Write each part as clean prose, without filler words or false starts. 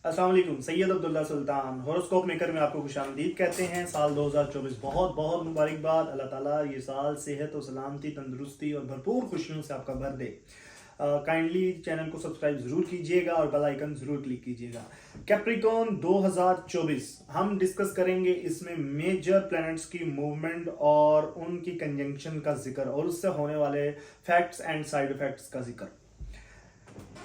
अस्सलाम वालेकुम। सैयद अब्दुल्ला सुल्तान horoscope maker में आपको खुशामदीद कहते हैं। साल 2024 बहुत बहुत मुबारकबाद। अल्लाह ताला ये साल सेहत और सलामती, तंदुरुस्ती और भरपूर खुशियों से आपका भर दे। काइंडली चैनल को सब्सक्राइब जरूर कीजिएगा और बेल आइकन जरूर क्लिक कीजिएगा। कैप्रिकॉर्न 2024 हम डिस्कस करेंगे इसमें मेजर प्लैनेट्स की मूवमेंट और उनकी कंजंक्शन का जिक्र और उससे होने वाले फैक्ट्स एंड साइड इफेक्ट्स का जिक्र।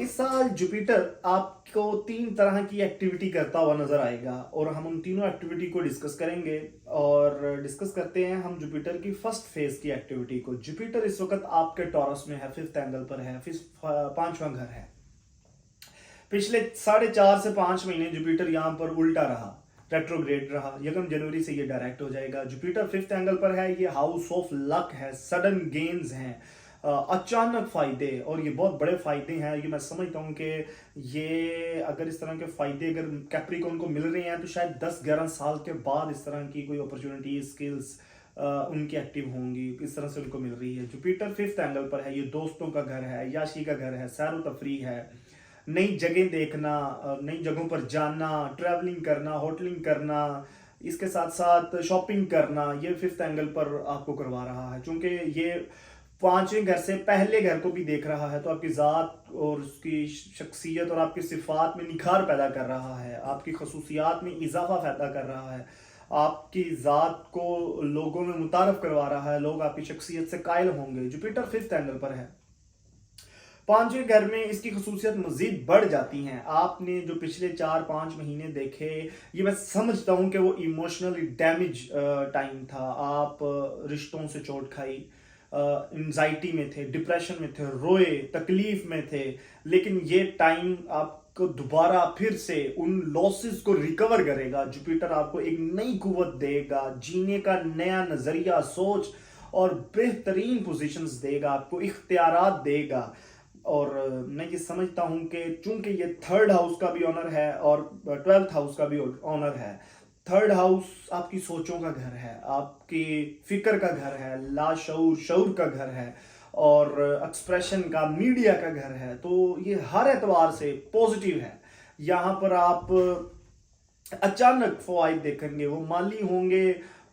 इस साल जुपिटर आपको 3 तरह की एक्टिविटी करता हुआ नजर आएगा और हम उन तीनों एक्टिविटी को डिस्कस करेंगे। और डिस्कस करते हैं हम जुपिटर की फर्स्ट फेज की एक्टिविटी को। जुपिटर इस वक्त आपके टॉरस में है, 5th एंगल पर है, 5वां घर है। पिछले 4.5 से 5 महीने जुपिटर यहाँ पर उल्टा रहा, रेट्रोग्रेड रहा। 1 जनवरी से ये डायरेक्ट हो जाएगा। जुपिटर 5th एंगल पर है, ये हाउस ऑफ लक है, सडन गेन्स हैं, अचानक फायदे, और ये बहुत बड़े फायदे हैं। ये मैं समझता हूँ कि ये अगर इस तरह के फायदे अगर कैप्रिकॉर्न को मिल रहे हैं तो शायद 10-11 साल के बाद इस तरह की कोई अपॉर्चुनिटी, स्किल्स उनकी एक्टिव होंगी, इस तरह से उनको मिल रही है। जुपिटर 5th एंगल पर है, ये दोस्तों का घर है, याशी का घर है, सैर तफरी है, नई जगह देखना, नई जगहों पर जाना, ट्रैवलिंग करना, होटलिंग करना, इसके साथ साथ शॉपिंग करना, ये 5th एंगल पर आपको करवा रहा है। चूंकि ये 5वें घर से पहले घर को भी देख रहा है तो आपकी ज़ात और उसकी शख्सियत और आपकी सिफात में निखार पैदा कर रहा है, आपकी खसूसियात में इजाफा पैदा कर रहा है, आपकी ज़ात को लोगों में मुतारफ करवा रहा है, लोग आपकी शख्सियत से कायल होंगे। जुपिटर 5th एंगल पर है, 5वें घर में इसकी खसूसियत मजीद बढ़ जाती हैं। आपने जो पिछले 4-5 महीने देखे, ये मैं समझता हूँ कि वो इमोशनली डैमेज टाइम था। आप रिश्तों से चोट खाई, एंजाइटी में थे, डिप्रेशन में थे, रोए, तकलीफ में थे। लेकिन ये टाइम आपको दोबारा फिर से उन लॉसेस को रिकवर करेगा। जुपिटर आपको एक नई कुव्वत देगा, जीने का नया नजरिया, सोच और बेहतरीन पोजीशंस देगा, आपको इख्तियारात देगा। और मैं ये समझता हूं कि चूंकि ये 3rd हाउस का भी ऑनर है और 12th हाउस का भी ऑनर है। 3rd हाउस आपकी सोचों का घर है, आपकी फिक्र का घर है, लाशऊर शऊर का घर है और एक्सप्रेशन का, मीडिया का घर है। तो ये हर एतवार से पॉजिटिव है। यहाँ पर आप अचानक फवाइद देखेंगे, वो माली होंगे,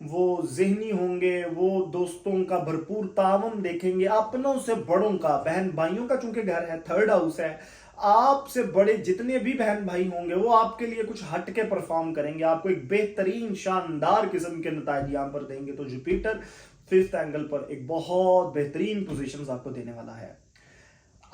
वो जहनी होंगे, वो दोस्तों का भरपूर तावन देखेंगे, अपनों से बड़ों का, बहन भाइयों का, चूंकि घर है, 3rd हाउस है, आपसे बड़े जितने भी बहन भाई होंगे वो आपके लिए कुछ हटके परफॉर्म करेंगे, आपको एक बेहतरीन शानदार किस्म के नताज यहां पर देंगे। तो जुपिटर 5th एंगल पर एक बहुत बेहतरीन पोजीशंस आपको देने वाला है।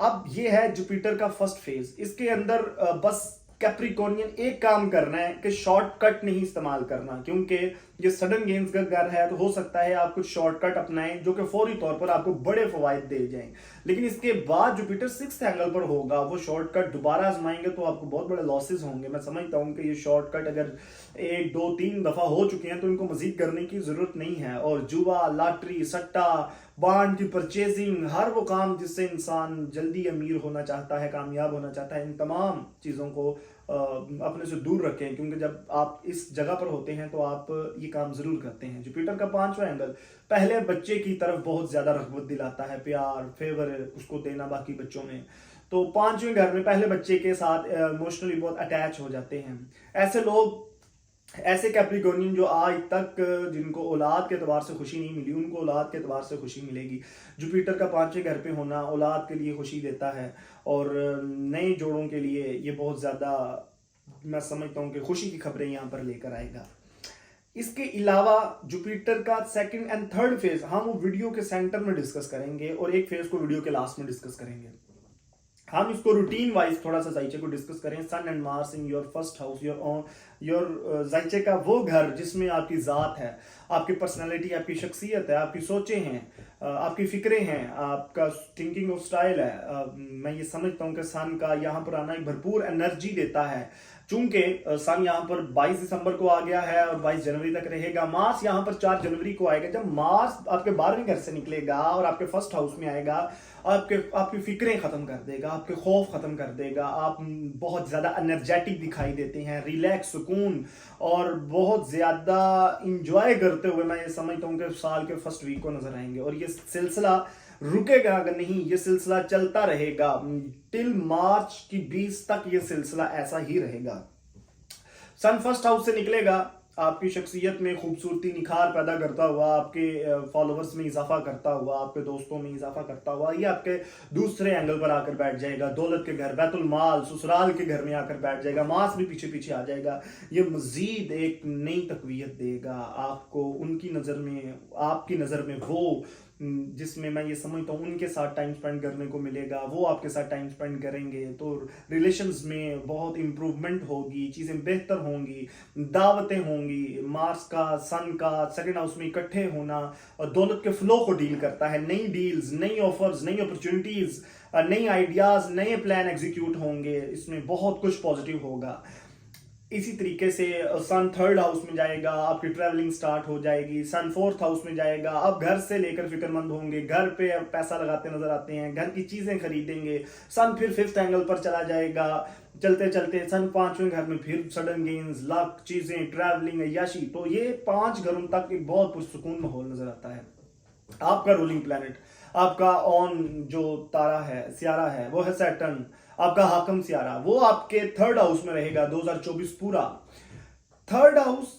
अब ये है जुपिटर का फर्स्ट फेज। इसके अंदर बस कैप्रिकॉर्नियन एक काम करना है कि शॉर्टकट नहीं इस्तेमाल करना, क्योंकि ये सडन गेम्स का घर है तो हो सकता है आप कुछ शॉर्टकट अपनाएं जो कि फौरी तौर पर आपको बड़े फवायद दे जाएं। लेकिन इसके बाद जुपिटर 6th एंगल पर होगा, वो शॉर्टकट दोबारा आजमाएंगे तो आपको बहुत बड़े लॉसेस होंगे। मैं समझता हूं कि ये शॉर्टकट अगर 1-2-3 दफा हो चुके हैं तो इनको मजीद करने की जरूरत नहीं है। और जुआ, लॉटरी, सट्टा, बॉन्ड की परचेजिंग, हर वो काम जिससे इंसान जल्दी अमीर होना चाहता है, कामयाब होना चाहता है, इन तमाम चीज़ों को अपने से दूर रखें, क्योंकि जब आप इस जगह पर होते हैं तो आप ये काम जरूर करते हैं। जुपिटर का 5वां एंगल पहले बच्चे की तरफ बहुत ज्यादा रग़बत दिलाता है, प्यार, फेवर उसको देना बाकी बच्चों में। तो 5वें घर में पहले बच्चे के साथ इमोशनली बहुत अटैच हो जाते हैं। ऐसे लोग, ऐसे कैप्रिकॉर्नियन जो आज तक जिनको औलाद के एतबार से खुशी नहीं मिली, उनको औलाद के एतबार से खुशी मिलेगी। जुपिटर का 5वें घर पे होना औलाद के लिए खुशी देता है और नए जोड़ों के लिए ये बहुत ज़्यादा, मैं समझता हूँ कि खुशी की खबरें यहाँ पर लेकर आएगा। इसके अलावा जुपिटर का 2nd एंड 3rd फेज हम वो वीडियो के सेंटर में डिस्कस करेंगे और एक फेज को वीडियो के लास्ट में डिस्कस करेंगे। हम इसको रूटीन वाइज थोड़ा सा जायचे को डिस्कस करें। Sun and Mars in your first house, your जायचे का वो घर जिसमें आपकी ज़ात है, आपकी पर्सनालिटी, आपकी शख्सियत है, आपकी सोचें हैं, आपकी फिक्रें हैं, आपका थिंकिंग ऑफ स्टाइल है। मैं ये समझता हूँ कि सन का यहाँ पर आना एक भरपूर एनर्जी देता है। चूंकि सन यहाँ पर 22 दिसंबर को आ गया है और 22 जनवरी तक रहेगा। मार्स यहाँ पर 4 जनवरी को आएगा। जब मार्स आपके 12वें घर से निकलेगा और आपके फर्स्ट हाउस में आएगा, आपकी फिक्रें खत्म कर देगा, आपके खौफ खत्म कर देगा। आप बहुत ज्यादा एनर्जेटिक दिखाई देते हैं, रिलैक्स, सुकून और बहुत ज्यादा इंजॉय करते हुए मैं ये समझता हूँ कि साल के फर्स्ट वीक को नजर आएंगे। और ये सिलसिला रुकेगा अगर नहीं, ये सिलसिला चलता रहेगा टिल मार्च की 20 तक, ये सिलसिला ऐसा ही रहेगा। सन फर्स्ट हाउस से निकलेगा, आपकी शख्सियत में खूबसूरती निखार पैदा करता हुआ, आपके फॉलोअर्स में इजाफा करता हुआ, आपके दोस्तों में इजाफा करता हुआ, ये आपके दूसरे एंगल पर आकर बैठ जाएगा, दौलत के घर, बैतुल माल, ससुराल के घर में आकर बैठ जाएगा, मास भी पीछे पीछे आ जाएगा। ये मजीद एक नई तकवीयत देगा आपको, उनकी नज़र में, आपकी नज़र में वो जिसमें मैं ये समझता हूँ उनके साथ टाइम स्पेंड करने को मिलेगा, वो आपके साथ टाइम स्पेंड करेंगे, तो रिलेशंस में बहुत इम्प्रूवमेंट होगी, चीज़ें बेहतर होंगी, दावतें होंगी। मार्स का सन का सेकंड हाउस में इकट्ठे होना और दौलत के फ्लो को डील करता है। नई डील्स, नई ऑफर्स, नई अपॉर्चुनिटीज़, नई आइडियाज़, नए प्लान एग्जीक्यूट होंगे, इसमें बहुत कुछ पॉजिटिव होगा। इसी तरीके से सन थर्ड हाउस में जाएगा, आपकी ट्रैवलिंग स्टार्ट हो जाएगी। सन फोर्थ हाउस में जाएगा, अब घर से लेकर फिक्रमंद होंगे, घर पे पैसा लगाते नजर आते हैं, घर की चीजें खरीदेंगे। सन फिर फिफ्थ एंगल पर चला जाएगा, चलते चलते सन पांचवें घर में फिर सडन गेन्स, लक, चीजें, ट्रैवलिंग, अय्याशी। तो ये 5 घरों तक एक बहुत पुरसुकून माहौल नजर आता है। आपका रूलिंग प्लैनेट, आपका ऑन जो तारा है, सियारा है, वो है सैटर्न। आपका हाकम सियारा वो आपके थर्ड हाउस में रहेगा 2024 पूरा। थर्ड हाउस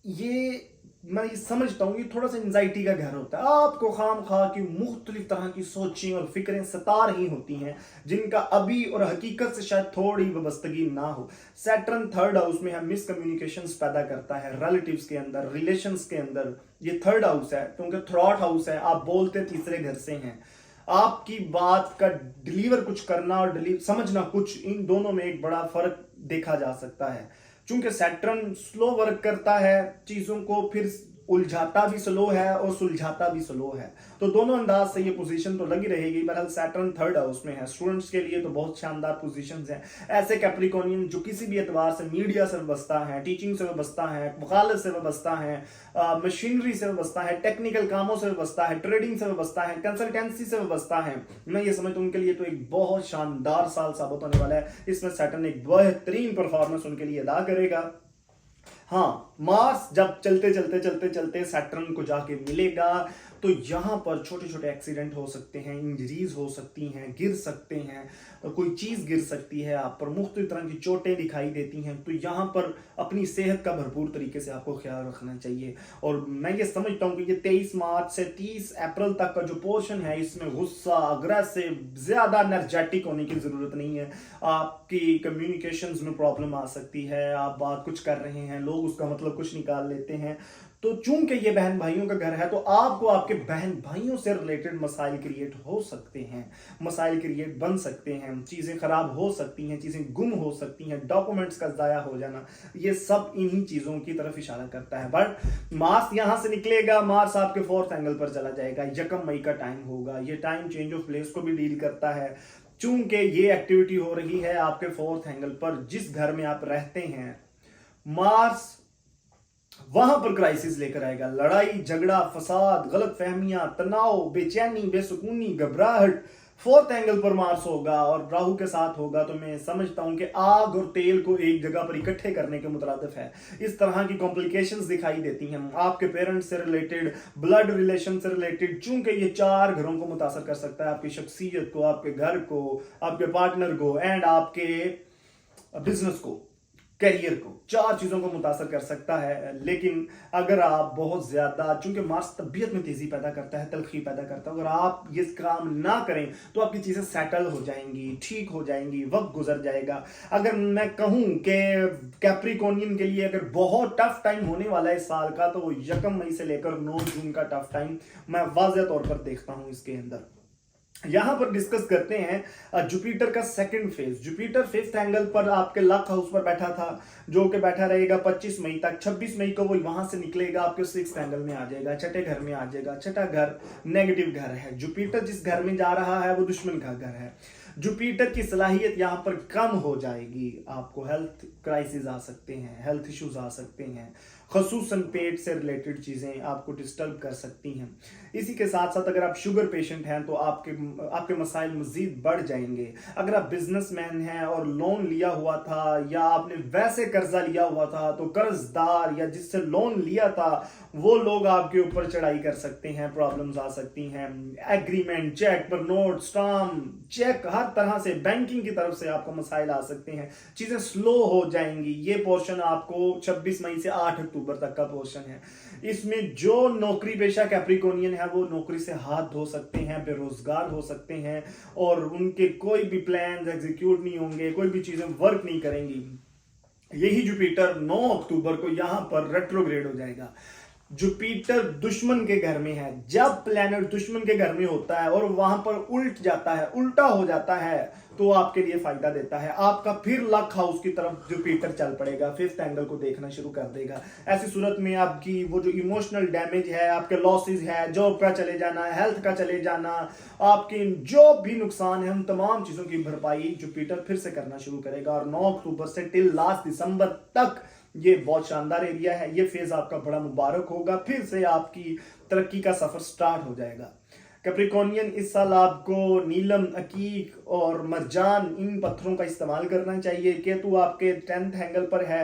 ये मैं ये समझता हूँ ये थोड़ा सा एंजाइटी का घर होता है। आपको खाम खा की मुख्तलिफ तरह की सोचें और फिक्रें सता रही होती हैं जिनका अभी और हकीकत से शायद थोड़ी वाबस्तगी ना हो। सैटर्न थर्ड हाउस में हम मिसकम्युनिकेशंस पैदा करता है रिलेटिव्स के अंदर, रिलेशंस के अंदर। ये थर्ड हाउस है क्योंकि थ्रॉट हाउस है, आप बोलते तीसरे घर से हैं। आपकी बात का डिलीवर कुछ करना और समझना कुछ, इन दोनों में एक बड़ा फर्क देखा जा सकता है। चूंकि सैटर्न स्लो वर्क करता है, चीजों को फिर उलझाता भी स्लो है और सुलझाता भी स्लो है, तो दोनों अंदाज से ये पोजीशन तो लगी रहेगी। बहरहाल सैटर्न थर्ड हाउस में है, स्टूडेंट्स के लिए तो बहुत शानदार पोजीशंस हैं। ऐसे कैप्रिकॉर्नियन जो किसी भी एतबार से मीडिया से वाबस्ता है, टीचिंग से वाबस्ता है, वकालत से वाबस्ता है, मशीनरी से वाबस्ता है, टेक्निकल कामों से वाबस्ता है, ट्रेडिंग से वाबस्ता है, कंसल्टेंसी से वाबस्ता है, मैं ये समझता हूँ उनके लिए तो एक बहुत शानदार साल साबित होने वाला है। इसमें सैटर्न एक बेहतरीन परफॉर्मेंस उनके लिए अदा करेगा। हाँ, मार्स जब चलते चलते चलते चलते सैटर्न को जाके मिलेगा तो यहाँ पर छोटे छोटे एक्सीडेंट हो सकते हैं, इंजरीज हो सकती हैं, गिर सकते हैं, कोई चीज़ गिर सकती है आप पर, मुख्तलिफ तरह की चोटें दिखाई देती हैं। तो यहाँ पर अपनी सेहत का भरपूर तरीके से आपको ख्याल रखना चाहिए। और मैं ये समझता हूँ कि ये 23 मार्च से 30 अप्रैल तक का जो पोर्शन है इसमें गुस्सा, अग्रेसिव, ज़्यादा एनर्जेटिक होने की ज़रूरत नहीं है। आपकी कम्युनिकेशंस में प्रॉब्लम आ सकती है, आप बात कुछ कर रहे हैं, लोग उसका मतलब कुछ निकाल लेते हैं। तो चूंकि ये बहन भाइयों का घर है तो आपको आपके बहन भाइयों से रिलेटेड मसाइल क्रिएट हो सकते हैं, मसाइल क्रिएट बन सकते हैं, चीज़ें खराब हो सकती हैं, चीज़ें गुम हो सकती हैं, डॉक्यूमेंट्स का ज़ाया हो जाना, ये सब इन्हीं चीज़ों की तरफ इशारा करता है। बट मार्स यहाँ से निकलेगा, मार्स आपके फोर्थ एंगल पर चला जाएगा, 1 मई का टाइम होगा। ये टाइम चेंज ऑफ प्लेस को भी डील करता है। चूंकि ये एक्टिविटी हो रही है आपके फोर्थ एंगल पर, जिस घर में आप रहते हैं, मार्स वहां पर क्राइसिस लेकर आएगा। लड़ाई झगड़ा, फसाद, गलत फहमियां, तनाव, बेचैनी, बेसुकूनी, घबराहट। फोर्थ एंगल पर मार्स होगा और राहु के साथ होगा, तो मैं समझता हूं कि आग और तेल को एक जगह पर इकट्ठे करने के मुतरादिफ है। इस तरह की कॉम्प्लिकेशंस दिखाई देती हैं आपके पेरेंट्स से रिलेटेड, ब्लड रिलेशन से रिलेटेड। चूंकि ये 4 घरों को मुतासर कर सकता है, आपकी शख्सियत को, आपके घर को, आपके पार्टनर को एंड आपके बिजनेस को, कैरियर को, 4 चीज़ों को मुतासर कर सकता है। लेकिन अगर आप बहुत ज़्यादा, चूंकि मार्स तबीयत में तेज़ी पैदा करता है, तलखी पैदा करता है, अगर आप ये काम ना करें तो आपकी चीज़ें सेटल हो जाएंगी, ठीक हो जाएंगी, वक्त गुजर जाएगा। अगर मैं कहूँ कि कैप्रिकॉर्नियन के लिए अगर बहुत टफ टाइम होने वाला है इस साल का, तो 1 मई से लेकर 9 जून का टफ टाइम मैं वाज़ेह तौर पर देखता हूँ इसके अंदर। यहां पर डिस्कस करते हैं जुपिटर का second phase. Jupiter 5th angle पर आपके लक हाउस पर बैठा था, जो कि बैठा रहेगा 25 मई तक। 26 मई को वो वहां से निकलेगा, आपके 6th एंगल में आ जाएगा, छठे घर में आ जाएगा। छठा घर नेगेटिव घर है। जुपिटर जिस घर में जा रहा है वो दुश्मन का घर है। जुपिटर की सलाहियत यहां पर कम हो जाएगी, आपको हेल्थ क्राइसिस आ सकते हैं, हेल्थ इश्यूज आ सकते हैं, खसूसन पेट से रिलेटेड चीज़ें आपको डिस्टर्ब कर सकती हैं। इसी के साथ साथ अगर आप शुगर पेशेंट हैं तो आपके मसाइल मज़ीद बढ़ जाएंगे। अगर आप बिजनेसमैन हैं और लोन लिया हुआ था या आपने वैसे कर्जा लिया हुआ था तो कर्जदार या जिससे लोन लिया था वो लोग आपके ऊपर चढ़ाई कर सकते हैं, प्रॉब्लम्स आ सकती हैं। एग्रीमेंट, चेक पर नोट, स्टाम्प, चेक, हर तरह से बैंकिंग की तरफ से आपको मसाइल आ सकते हैं, चीज़ें स्लो हो जाएंगी। ये पोर्शन आपको 26 मई से 8 अक्टूबर तक का पोर्शन है। इसमें जो नौकरी पेशा कैप्रिकॉर्नियन है वो नौकरी से हाथ धो सकते हैं, बेरोजगार हो सकते हैं और उनके कोई भी प्लान एग्जीक्यूट नहीं होंगे, कोई भी चीजें वर्क नहीं करेंगी। यही जुपिटर 9 अक्टूबर को यहां पर रेट्रोग्रेड हो जाएगा। जुपिटर दुश्मन के घर में है। जब प्लैनेट दुश्मन के घर में होता है और वहां पर उल्ट जाता है, उल्टा हो जाता है, तो आपके लिए फायदा देता है। आपका फिर लक हाउस की तरफ जुपिटर चल पड़ेगा, फिफ्थ एंगल को देखना शुरू कर देगा। ऐसी सूरत में आपकी वो जो इमोशनल डैमेज है, आपके लॉसेस है, जॉब का चले जाना, हेल्थ का चले जाना, आपके जो भी नुकसान है, उन तमाम चीजों की भरपाई जुपिटर फिर से करना शुरू करेगा। और 9 अक्टूबर से टिल लास्ट दिसंबर तक ये बहुत शानदार एरिया है। ये फेज आपका बड़ा मुबारक होगा, फिर से आपकी तरक्की का सफर स्टार्ट हो जाएगा। कैप्रिकॉर्नियन, इस साल आपको नीलम, अकीक और मरजान, इन पत्थरों का इस्तेमाल करना चाहिए। केतु आपके 10th एंगल पर है।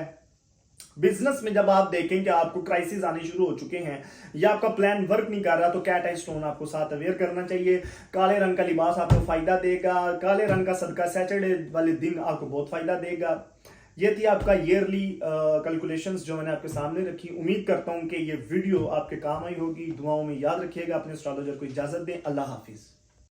बिजनेस में जब आप देखें कि आपको क्राइसिस आने शुरू हो चुके हैं या आपका प्लान वर्क नहीं कर रहा तो कैट आई स्टोन आपको साथ अवेयर करना चाहिए। काले रंग का लिबास आपको फायदा देगा। काले रंग का सदका सैटरडे वाले दिन आपको बहुत फायदा देगा। ये थी आपका ईयरली कैलकुलेशंस जो मैंने आपके सामने रखी। उम्मीद करता हूं कि ये वीडियो आपके काम आई होगी। दुआओं में याद रखिएगा। अपने एस्ट्रोलॉजर को इजाजत दें। अल्लाह हाफिज।